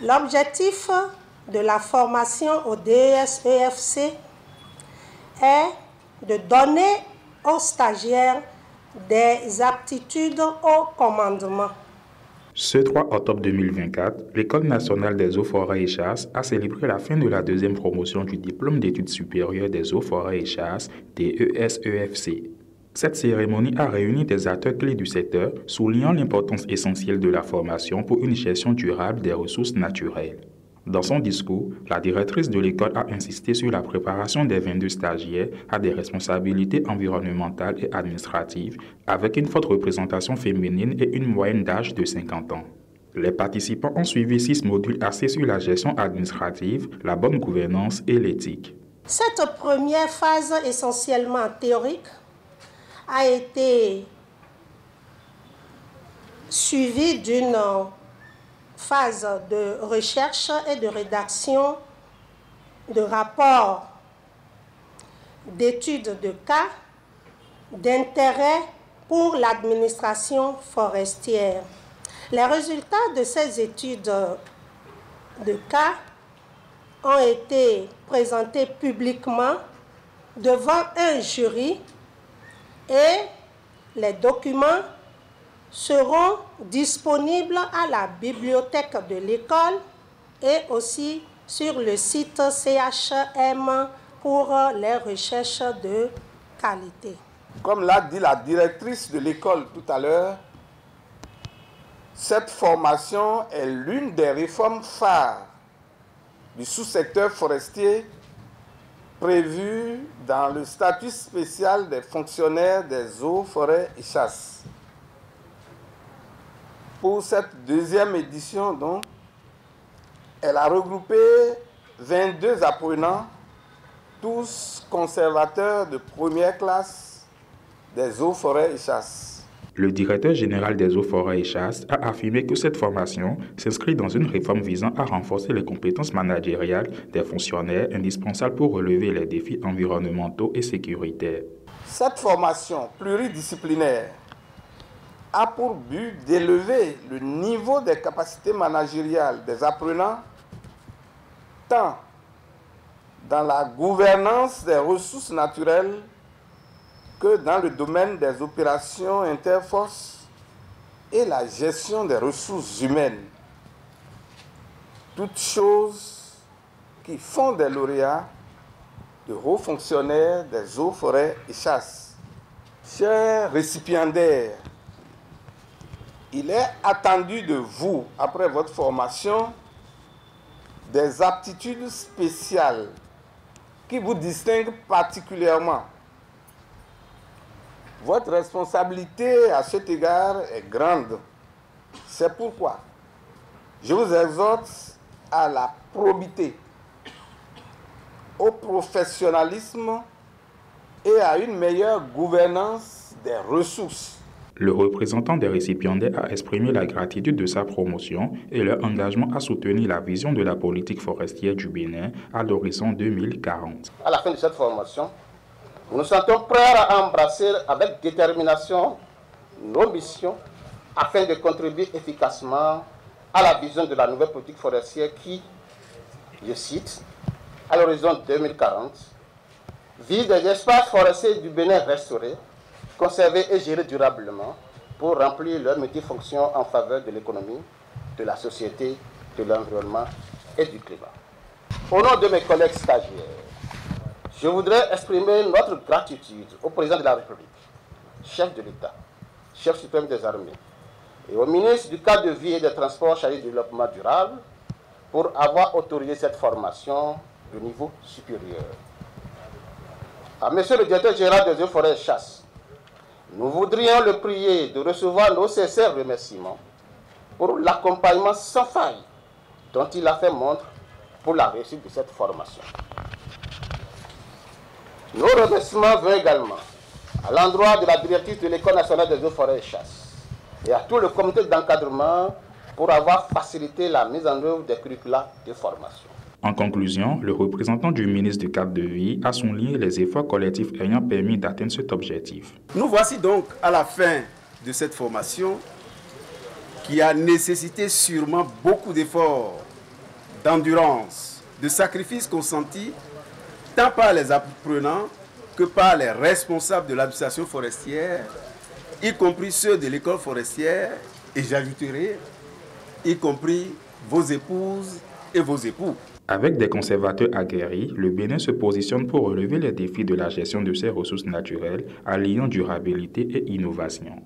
L'objectif de la formation au DES-EFC est de donner aux stagiaires des aptitudes au commandement. Ce 3 octobre 2024, l'École nationale des eaux, forêts et chasses a célébré la fin de la deuxième promotion du diplôme d'études supérieures des eaux, forêts et chasses, DES-EFC. Cette cérémonie a réuni des acteurs clés du secteur, soulignant l'importance essentielle de la formation pour une gestion durable des ressources naturelles. Dans son discours, la directrice de l'école a insisté sur la préparation des 22 stagiaires à des responsabilités environnementales et administratives, avec une forte représentation féminine et une moyenne d'âge de 50 ans. Les participants ont suivi 6 modules axés sur la gestion administrative, la bonne gouvernance et l'éthique. Cette première phase essentiellement théorique a été suivie d'une phase de recherche et de rédaction de rapports, d'études de cas, d'intérêt pour l'administration forestière. Les résultats de ces études de cas ont été présentés publiquement devant un jury et les documents seront disponibles à la bibliothèque de l'école et aussi sur le site CHM pour les recherches de qualité. Comme l'a dit la directrice de l'école tout à l'heure, cette formation est l'une des réformes phares du sous-secteur forestier prévues dans le statut spécial des fonctionnaires des eaux, forêts et chasses. Pour cette deuxième édition, donc, elle a regroupé 22 apprenants, tous conservateurs de première classe des eaux, forêts et chasses. Le directeur général des eaux, forêts et chasses a affirmé que cette formation s'inscrit dans une réforme visant à renforcer les compétences managériales des fonctionnaires indispensables pour relever les défis environnementaux et sécuritaires. Cette formation pluridisciplinaire a pour but d'élever le niveau des capacités managériales des apprenants, tant dans la gouvernance des ressources naturelles que dans le domaine des opérations interforces et la gestion des ressources humaines. Toutes choses qui font des lauréats de hauts fonctionnaires des eaux, forêts et chasses. Chers récipiendaires, il est attendu de vous, après votre formation, des aptitudes spéciales qui vous distinguent particulièrement. Votre responsabilité à cet égard est grande. C'est pourquoi je vous exhorte à la probité, au professionnalisme et à une meilleure gouvernance des ressources. Le représentant des récipiendaires a exprimé la gratitude de sa promotion et leur engagement à soutenir la vision de la politique forestière du Bénin à l'horizon 2040. À la fin de cette formation, nous nous sentons prêts à embrasser avec détermination nos missions afin de contribuer efficacement à la vision de la nouvelle politique forestière qui, je cite, à l'horizon 2040, vise des espaces forestiers du Bénin restaurés, conservés et gérés durablement pour remplir leur multifonction en faveur de l'économie, de la société, de l'environnement et du climat. Au nom de mes collègues stagiaires, je voudrais exprimer notre gratitude au président de la République, chef de l'État, chef suprême des armées, et au ministre du cadre de vie et des transports chargé du développement durable pour avoir autorisé cette formation de niveau supérieur. À monsieur le directeur général des eaux, forêts et chasses, nous voudrions le prier de recevoir nos sincères remerciements pour l'accompagnement sans faille dont il a fait montre pour la réussite de cette formation. Nos remerciements vont également à l'endroit de la directrice de l'École nationale des eaux, forêts et chasses et à tout le comité d'encadrement pour avoir facilité la mise en œuvre des curricula de formation. En conclusion, le représentant du ministre du cadre de vie a souligné les efforts collectifs ayant permis d'atteindre cet objectif. Nous voici donc à la fin de cette formation qui a nécessité sûrement beaucoup d'efforts d'endurance, de sacrifices consentis tant par les apprenants que par les responsables de l'administration forestière, y compris ceux de l'école forestière, et j'ajouterai, y compris vos épouses et vos époux. Avec des conservateurs aguerris, le Bénin se positionne pour relever les défis de la gestion de ses ressources naturelles, alliant durabilité et innovation.